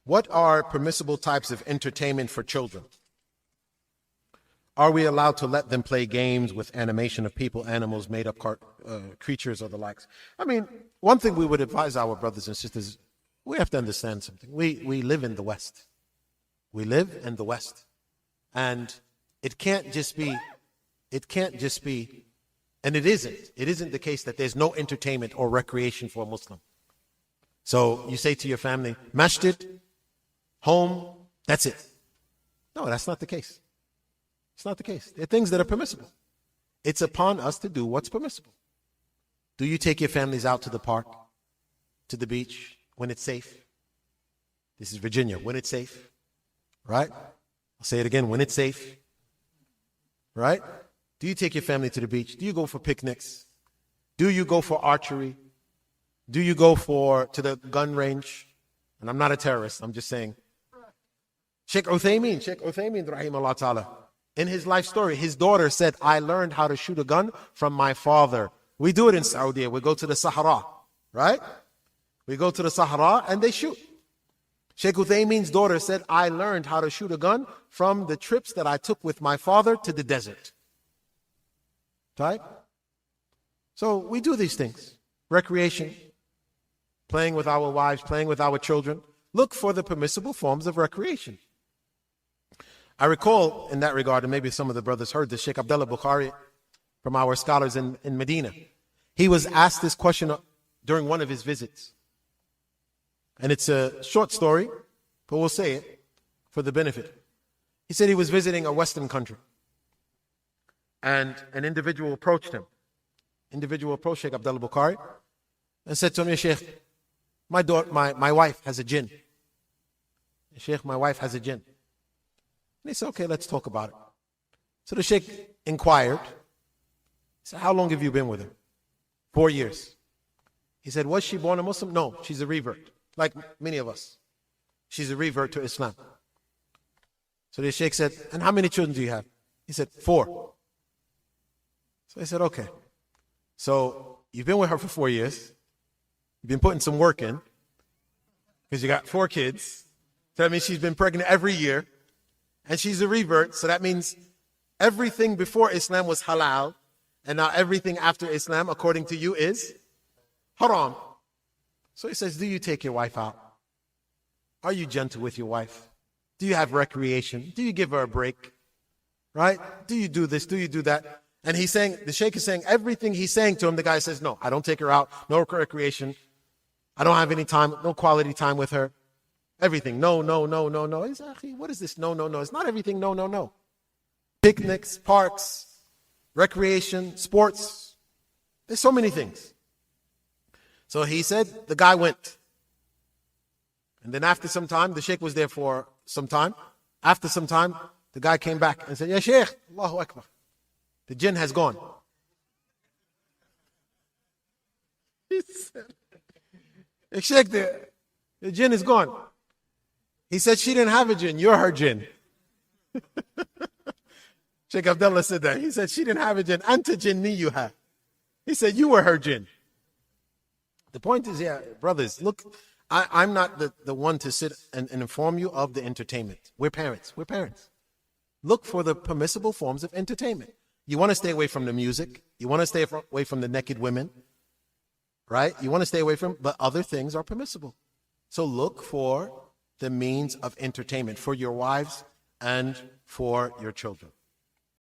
What are permissible types of entertainment for children? Are we allowed to let them play games with animation of people, animals, made-up creatures, or the likes? I mean, one thing we would advise our brothers and sisters, we have to understand something. We live in the West. We live in the West. And it can't just be, and it isn't the case that there's no entertainment or recreation for a Muslim. So you say to your family, masjid, home, that's it. No, that's not the case. It's not the case. There are things that are permissible. It's upon us to do what's permissible. Do you take your families out to the park, to the beach, when it's safe? This is Virginia, when it's safe, right? I'll say it again, when it's safe, right? Do you take your family to the beach? Do you go for picnics? Do you go for archery? Do you go to the gun range? And I'm not a terrorist, I'm just saying. Shaykh Uthaymeen, rahimahullah ta'ala, in his life story, his daughter said, I learned how to shoot a gun from my father. We do it in Saudi. We go to the Sahara, right? We go to the Sahara and they shoot. Shaykh Uthaymeen's daughter said, I learned how to shoot a gun from the trips that I took with my father to the desert. Right? So we do these things. Recreation, playing with our wives, playing with our children. Look for the permissible forms of recreation. I recall in that regard, and maybe some of the brothers heard this, Sheikh Abdullah Bukhari, from our scholars in Medina. He was asked this question during one of his visits. And it's a short story, but we'll say it for the benefit. He said he was visiting a Western country. And an individual approached him. Individual approached Sheikh Abdullah Bukhari and said to him, Sheikh, my wife has a jinn. Sheikh, my wife has a jinn. And he said, okay, let's talk about it. So the Sheikh inquired. He said, how long have you been with her? 4 years. He said, was she born a Muslim? No, she's a revert, like many of us. She's a revert to Islam. So the Sheikh said, and how many children do you have? He said, 4. So he said, okay. So you've been with her for 4 years. You've been putting some work in because you got 4 kids. So that means she's been pregnant every year. And she's a revert, so that means everything before Islam was halal, and now everything after Islam, according to you, is haram. So he says, do you take your wife out? Are you gentle with your wife? Do you have recreation? Do you give her a break? Right? Do you do this? Do you do that? And he's saying, the Sheikh is saying everything he's saying to him. The guy says, no, I don't take her out. No recreation. I don't have any time, no quality time with her. Everything, no. What is this? No. It's not everything, no. Picnics, parks, recreation, sports. There's so many things. So he said, the guy went. And then after some time, the Sheikh was there for some time. After some time, the guy came back and said, Ya Sheikh, Allahu Akbar. The jinn has gone. He said, Sheikh, the jinn is gone. He said, she didn't have a jinn, you're her jinn. Shaykh Abdullah said that. He said, she didn't have a jinn. Anta jinniyuha. He said, you were her jinn. The point is, yeah, brothers, look, I'm not the one to sit and inform you of the entertainment. We're parents. Look for the permissible forms of entertainment. You want to stay away from the music. You want to stay away from the naked women. Right? You want to stay away from, but other things are permissible. So look for the means of entertainment for your wives and for your children.